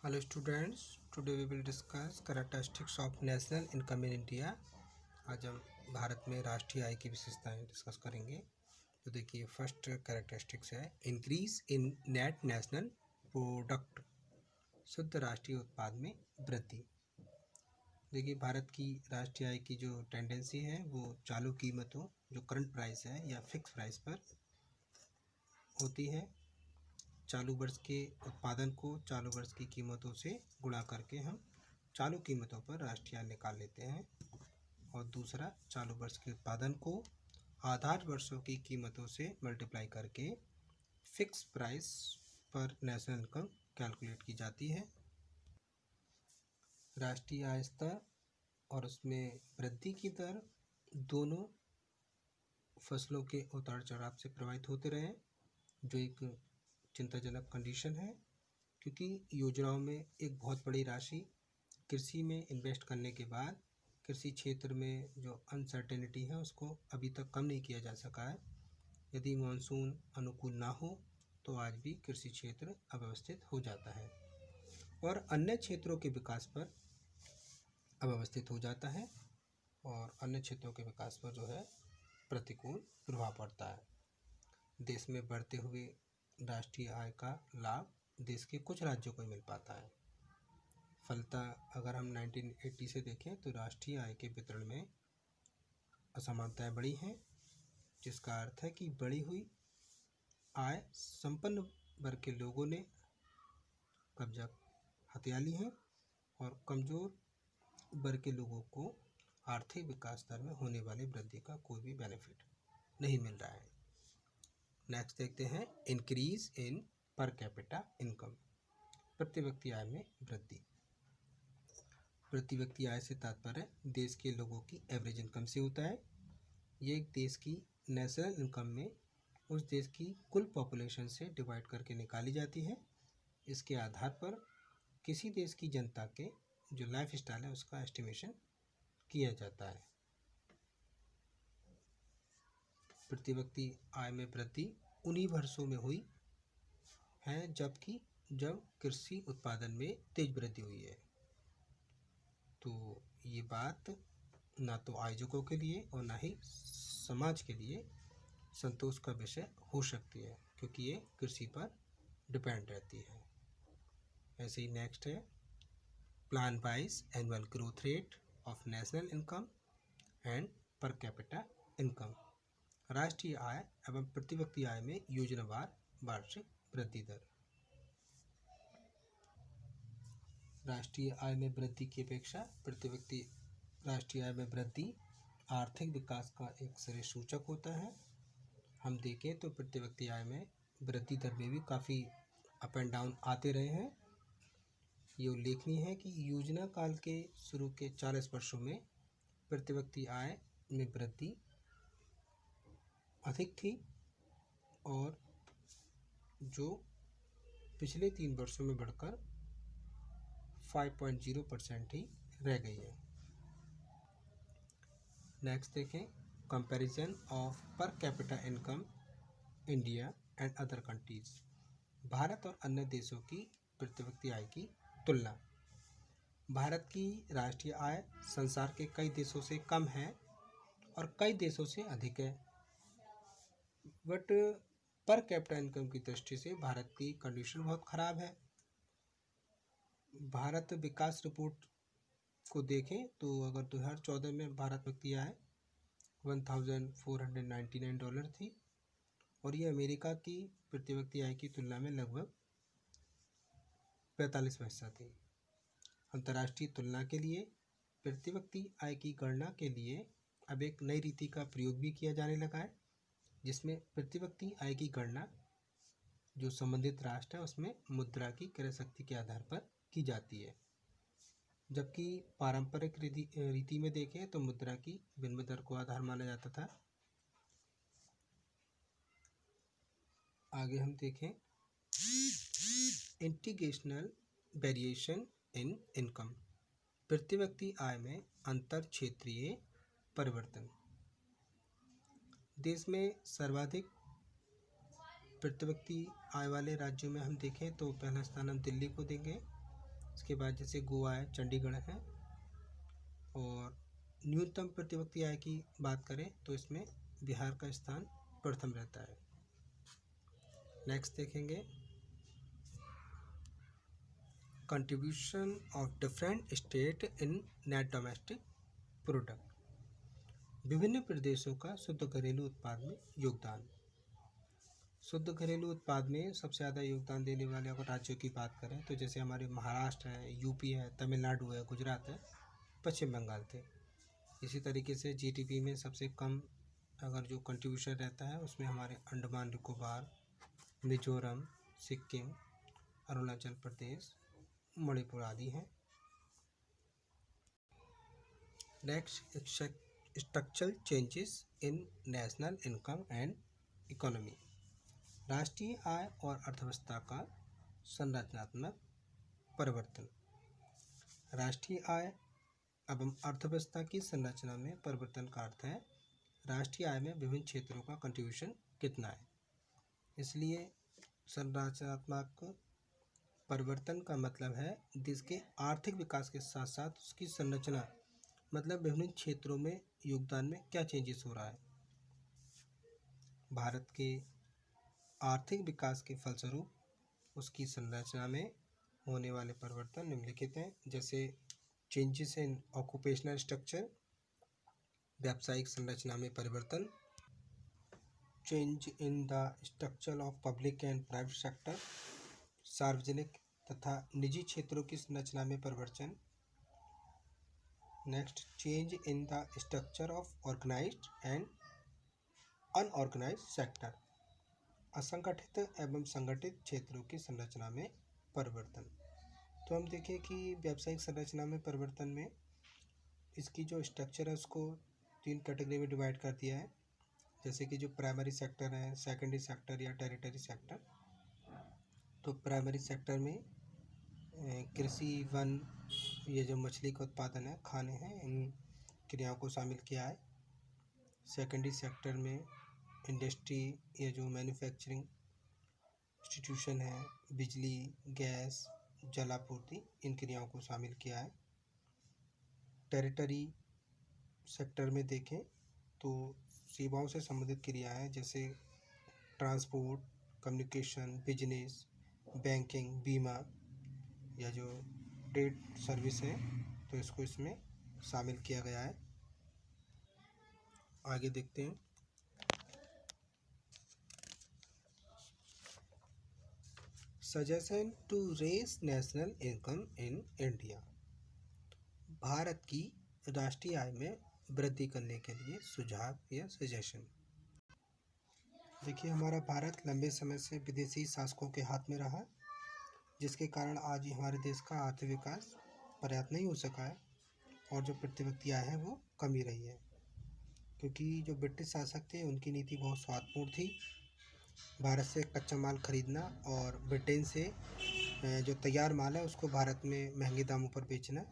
Hello students, today we will discuss characteristics of national income in India। आज हम भारत में राष्ट्रीय आय की विशेषताएं डिस्कस करेंगे। तो देखिए फर्स्ट कैरेक्टरिस्टिक्स है increase in net national product, शुद्ध राष्ट्रीय उत्पाद में वृद्धि। देखिए भारत की राष्ट्रीय आय की जो टेंडेंसी है वो चालू कीमतों जो करंट प्राइस है या फिक्स प्राइस पर होती है। चालू वर्ष के उत्पादन को चालू वर्ष की कीमतों से गुणा करके हम चालू कीमतों पर राष्ट्रीय आय निकाल लेते हैं। और दूसरा, चालू वर्ष के उत्पादन को आधार वर्षों की कीमतों से मल्टीप्लाई करके फिक्स प्राइस पर नेशनल इनकम कैलकुलेट की जाती है। राष्ट्रीय आय स्तर और उसमें वृद्धि की दर दोनों फसलों के उतार चढ़ाव से प्रभावित होते रहे, जो एक चिंताजनक कंडीशन है, क्योंकि योजनाओं में एक बहुत बड़ी राशि कृषि में इन्वेस्ट करने के बाद कृषि क्षेत्र में जो अनसर्टेनिटी है उसको अभी तक कम नहीं किया जा सका है। यदि मानसून अनुकूल ना हो तो आज भी कृषि क्षेत्र अव्यवस्थित हो जाता है और अन्य क्षेत्रों के विकास पर अव्यवस्थित हो जाता है और अन्य क्षेत्रों के विकास पर जो है प्रतिकूल प्रभाव पड़ता है। देश में बढ़ते हुए राष्ट्रीय आय का लाभ देश के कुछ राज्यों को मिल पाता है। फलतः अगर हम 1980 से देखें तो राष्ट्रीय आय के वितरण में असमानताएं बढ़ी हैं, जिसका अर्थ है कि बढ़ी हुई आय संपन्न वर्ग के लोगों ने कब्जा हथिया ली है और कमजोर वर्ग के लोगों को आर्थिक विकास दर में होने वाली वृद्धि का कोई भी बेनिफिट नहीं मिल रहा है। नेक्स्ट देखते हैं increase in per capita income, प्रति व्यक्ति आय में वृद्धि। प्रति व्यक्ति आय से तात्पर्य देश के लोगों की एवरेज इनकम से होता है। ये एक देश की नेशनल इनकम में उस देश की कुल पॉपुलेशन से डिवाइड करके निकाली जाती है। इसके आधार पर किसी देश की जनता के जो लाइफ स्टाइल है उसका एस्टिमेशन किया जाता है। प्रति व्यक्ति आय में वृद्धि उन्हीं वर्षों में हुई है जब कृषि उत्पादन में तेज वृद्धि हुई है। तो ये बात ना तो आयोजकों के लिए और ना ही समाज के लिए संतोष का विषय हो सकती है, क्योंकि ये कृषि पर डिपेंड रहती है। ऐसे ही नेक्स्ट है plan wise annual growth rate of national income and per capita income, राष्ट्रीय आय एवं प्रति व्यक्ति आय में योजनावार वार्षिक वृद्धि दर। राष्ट्रीय आय में वृद्धि की अपेक्षा प्रति व्यक्ति राष्ट्रीय आय में वृद्धि आर्थिक विकास का एक श्रेष्ठ सूचक होता है। हम देखें तो प्रति व्यक्ति आय में वृद्धि दर में भी काफ़ी अप एंड डाउन आते रहे हैं। ये उल्लेखनीय है कि योजना काल के शुरू के 40 वर्षों में प्रति व्यक्ति आय में वृद्धि अधिक थी और जो पिछले 3 वर्षों में बढ़कर 5.0% ही रह गई है। नेक्स्ट देखें comparison of per capita income India and other countries, Bharat और अन्य देशों की प्रति व्यक्ति आय की तुलना। भारत की राष्ट्रीय आय संसार के कई देशों से कम है और कई देशों से अधिक है, बट पर कैपिटा इनकम की दृष्टि से भारत की कंडीशन बहुत ख़राब है। भारत विकास रिपोर्ट को देखें तो अगर 2014 में भारत व्यक्ति आय $1499 थी और ये अमेरिका की प्रति व्यक्ति आय की तुलना में लगभग 45 पैसा थी। अंतर्राष्ट्रीय तुलना के लिए प्रति व्यक्ति आय की गणना के लिए अब एक नई रीति का प्रयोग भी किया जाने लगा है, जिसमें प्रति व्यक्ति आय की गणना जो संबंधित राष्ट्र है उसमें मुद्रा की क्रय शक्ति के आधार पर की जाती है, जबकि पारंपरिक रीति में देखें तो मुद्रा की विनिमय दर को आधार माना जाता था। आगे हम देखें इंटीग्रेशनल वेरिएशन इन इनकम, प्रति व्यक्ति आय में अंतर क्षेत्रीय परिवर्तन। देश में सर्वाधिक प्रति व्यक्ति आय वाले राज्यों में हम देखें तो पहला स्थान हम दिल्ली को देंगे इसके बाद जैसे गोवा है, चंडीगढ़ है। और न्यूनतम प्रतिव्यक्ति आय की बात करें तो इसमें बिहार का स्थान प्रथम रहता है। नेक्स्ट देखेंगे contribution of different state in net domestic product. विभिन्न प्रदेशों का शुद्ध घरेलू उत्पाद में योगदान। शुद्ध घरेलू उत्पाद में सबसे ज़्यादा योगदान देने वाले अगर राज्यों की बात करें तो जैसे हमारे महाराष्ट्र है, यूपी है, तमिलनाडु है, गुजरात है, पश्चिम बंगाल थे। इसी तरीके से जीडीपी में सबसे कम अगर जो कंट्रीब्यूशन रहता है उसमें हमारे अंडमान निकोबार, मिजोरम, सिक्किम, अरुणाचल प्रदेश, मणिपुर आदि हैं। Next structural changes in national income and economy. राष्ट्रीय आय और अर्थव्यवस्था का संरचनात्मक परिवर्तन। राष्ट्रीय आय एवं अर्थव्यवस्था की संरचना में परिवर्तन का अर्थ है राष्ट्रीय आय में विभिन्न क्षेत्रों का कंट्रीब्यूशन कितना है। इसलिए संरचनात्मक परिवर्तन का मतलब है देश के आर्थिक विकास के साथ साथ उसकी संरचना, मतलब विभिन्न क्षेत्रों में योगदान में क्या चेंजेस हो रहा है। भारत के आर्थिक विकास के फलस्वरूप उसकी संरचना में होने वाले परिवर्तन निम्नलिखित हैं। जैसे चेंजेस इन ऑक्यूपेशनल स्ट्रक्चर, व्यावसायिक संरचना में परिवर्तन। Change in the structure of public and private sector, सार्वजनिक तथा निजी क्षेत्रों की संरचना में परिवर्तन। Next, change in the structure of organised and unorganised sector, असंगठित एवं संगठित क्षेत्रों की संरचना में परिवर्तन। तो हम देखें कि व्यावसायिक संरचना में परिवर्तन में इसकी जो स्ट्रक्चर है उसको 3 कैटेगरी में डिवाइड कर दिया है। जैसे कि जो प्राइमरी सेक्टर है, सेकेंडरी सेक्टर या टेरिटरी सेक्टर। तो प्राइमरी सेक्टर में कृषि, वन, ये जो मछली का उत्पादन है, खाने हैं, इन क्रियाओं को शामिल किया है। सेकेंडरी सेक्टर में इंडस्ट्री, ये जो मैन्युफैक्चरिंग इंस्टीट्यूशन है, बिजली, गैस, जलापूर्ति, इन क्रियाओं को शामिल किया है। टेरिटरी सेक्टर में देखें तो सेवाओं से संबंधित क्रियाएं जैसे ट्रांसपोर्ट, कम्युनिकेशन, बिजनेस, बैंकिंग, बीमा या जो ट्रेड सर्विस है, तो इसको इसमें शामिल किया गया है। आगे देखते हैं। Suggestion to raise national income in India. भारत की राष्ट्रीय आय में वृद्धि करने के लिए सुझाव या सजेशन। देखिए, हमारा भारत लंबे समय से विदेशी शासकों के हाथ में रहा, जिसके कारण आज हमारे देश का आर्थिक विकास पर्याप्त नहीं हो सका है और जो प्रतिव्यक्ति आय है वो कम ही रही है। क्योंकि जो ब्रिटिश शासक थे उनकी नीति बहुत स्वार्थपूर्ण थी। भारत से कच्चा माल खरीदना और ब्रिटेन से जो तैयार माल है उसको भारत में महंगे दामों पर बेचना,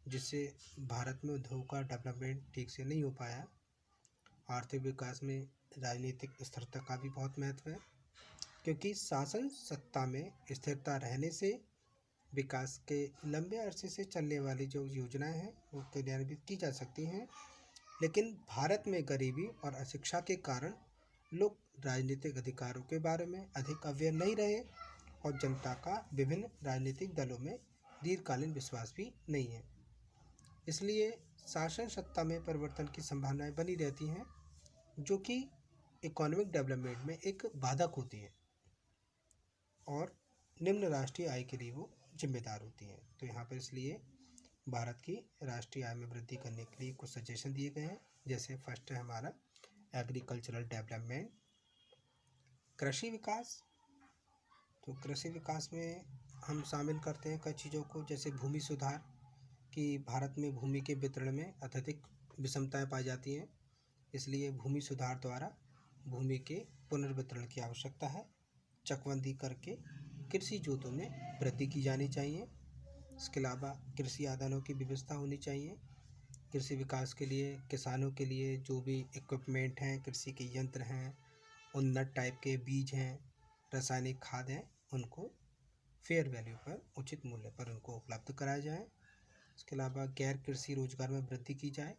जिससे भारत में उद्योग का डेवलपमेंट ठीक से नहीं हो पाया। आर्थिक विकास में राजनीतिक स्थिरता का भी बहुत महत्व है, क्योंकि शासन सत्ता में स्थिरता रहने से विकास के लंबे अरसे से चलने वाली जो योजनाएं हैं वो क्रियान्वित की जा सकती हैं। लेकिन भारत में गरीबी और अशिक्षा के कारण लोग राजनीतिक अधिकारों के बारे में अधिक अवेयर नहीं रहे और जनता का विभिन्न राजनीतिक दलों में दीर्घकालीन विश्वास भी नहीं है। इसलिए शासन सत्ता में परिवर्तन की संभावनाएं बनी रहती हैं, जो कि इकोनॉमिक डेवलपमेंट में एक बाधक होती है और निम्न राष्ट्रीय आय के लिए वो जिम्मेदार होती हैं। तो यहाँ पर इसलिए भारत की राष्ट्रीय आय में वृद्धि करने के लिए कुछ सजेशन दिए गए हैं। जैसे फर्स्ट है हमारा एग्रीकल्चरल डेवलपमेंट, कृषि विकास। तो कृषि विकास में हम शामिल करते हैं कई चीज़ों को, जैसे भूमि सुधार, कि भारत में भूमि के वितरण में अत्यधिक विषमताएं पाई जाती हैं, इसलिए भूमि सुधार द्वारा भूमि के पुनर्वितरण की आवश्यकता है। चकबंदी करके कृषि जोतों में वृद्धि की जानी चाहिए। इसके अलावा कृषि आदानों की व्यवस्था होनी चाहिए। कृषि विकास के लिए किसानों के लिए जो भी इक्विपमेंट हैं, कृषि के यंत्र हैं, उन्नत टाइप के बीज हैं, रासायनिक खाद हैं, उनको फेयर वैल्यू पर, उचित मूल्य पर उनको उपलब्ध कराया जाए। इसके अलावा गैर कृषि रोजगार में वृद्धि की जाए।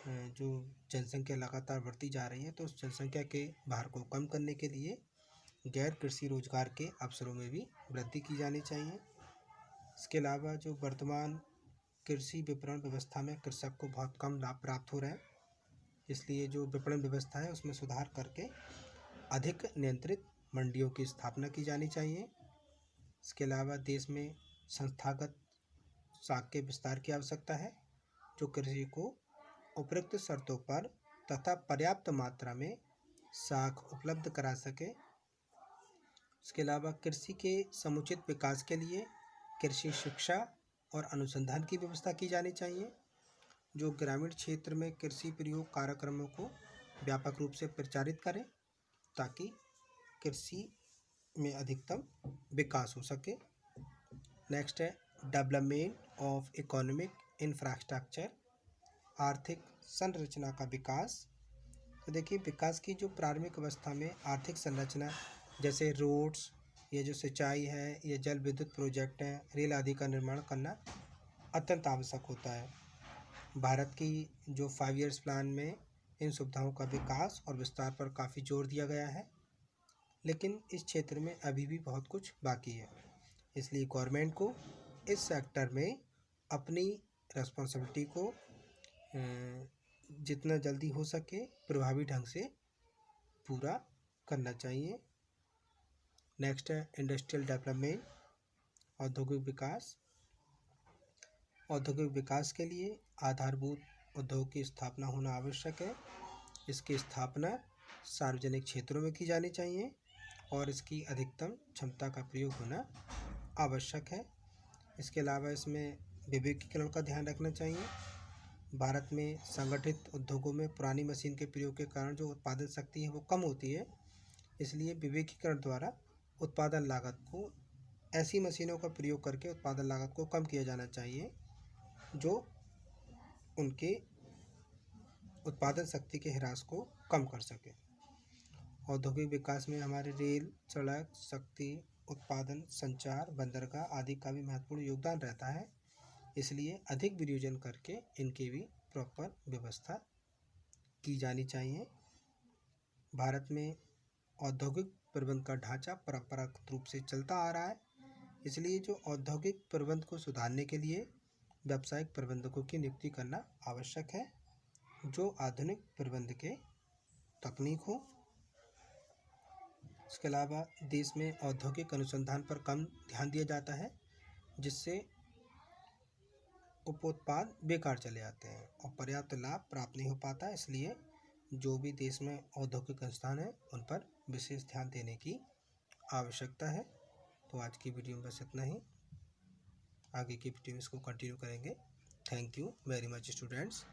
जो जनसंख्या लगातार बढ़ती जा रही है, तो उस जनसंख्या के भार को कम करने के लिए गैर कृषि रोजगार के अवसरों में भी वृद्धि की जानी चाहिए। इसके अलावा जो वर्तमान कृषि विपणन व्यवस्था में कृषक को बहुत कम लाभ प्राप्त हो रहे हैं, इसलिए जो विपणन व्यवस्था है उसमें सुधार करके अधिक नियंत्रित मंडियों की स्थापना की जानी चाहिए। इसके अलावा देश में संस्थागत साख के विस्तार की आवश्यकता है, जो कृषि को उपयुक्त शर्तों पर तथा पर्याप्त मात्रा में साख उपलब्ध करा सके। इसके अलावा कृषि के समुचित विकास के लिए कृषि शिक्षा और अनुसंधान की व्यवस्था की जानी चाहिए, जो ग्रामीण क्षेत्र में कृषि प्रयोग कार्यक्रमों को व्यापक रूप से प्रचारित करें, ताकि कृषि में अधिकतम विकास हो सके। नेक्स्ट है डेवलपमेंट ऑफ इकोनॉमिक इंफ्रास्ट्रक्चर, आर्थिक संरचना का विकास। तो देखिए, विकास की जो प्रारंभिक अवस्था में आर्थिक संरचना जैसे रोड्स, ये जो सिंचाई है, ये जल विद्युत प्रोजेक्ट हैं, रेल आदि का निर्माण करना अत्यंत आवश्यक होता है। भारत की जो 5 ईयर्स प्लान में इन सुविधाओं का विकास और विस्तार पर काफ़ी जोर दिया गया है, लेकिन इस क्षेत्र में अभी भी बहुत कुछ बाकी है। इसलिए गवर्नमेंट को इस सेक्टर में अपनी रिस्पॉन्सिबिलिटी को जितना जल्दी हो सके प्रभावी ढंग से पूरा करना चाहिए। नेक्स्ट है इंडस्ट्रियल डेवलपमेंट, औद्योगिक विकास। औद्योगिक विकास के लिए आधारभूत उद्योग की स्थापना होना आवश्यक है। इसकी स्थापना सार्वजनिक क्षेत्रों में की जानी चाहिए और इसकी अधिकतम क्षमता का प्रयोग होना आवश्यक है। इसके अलावा इसमें विवेकीकरण का ध्यान रखना चाहिए। भारत में संगठित उद्योगों में पुरानी मशीन के प्रयोग के कारण जो उत्पादन शक्ति है वो कम होती है, इसलिए विवेकीकरण द्वारा उत्पादन लागत को, ऐसी मशीनों का प्रयोग करके उत्पादन लागत को कम किया जाना चाहिए जो उनके उत्पादन शक्ति के ह्रास को कम कर सके। औद्योगिक विकास में हमारे रेल, सड़क, शक्ति उत्पादन, संचार, बंदरगाह आदि का भी महत्वपूर्ण योगदान रहता है, इसलिए अधिक विनियोजन करके इनकी भी प्रॉपर व्यवस्था की जानी चाहिए। भारत में औद्योगिक प्रबंध का ढांचा परंपरागत रूप से चलता आ रहा है, इसलिए जो औद्योगिक प्रबंध को सुधारने के लिए व्यावसायिक प्रबंधकों की नियुक्ति करना आवश्यक है, जो आधुनिक प्रबंध के तकनीक हो। इसके अलावा देश में औद्योगिक अनुसंधान पर कम ध्यान दिया जाता है, जिससे उपोत्पाद बेकार चले जाते हैं और पर्याप्त लाभ प्राप्त नहीं हो पाता। इसलिए जो भी देश में औद्योगिक संस्थान है उन पर विशेष ध्यान देने की आवश्यकता है। तो आज की वीडियो में बस इतना ही, आगे की वीडियो में इसको कंटिन्यू करेंगे। Thank you very much students.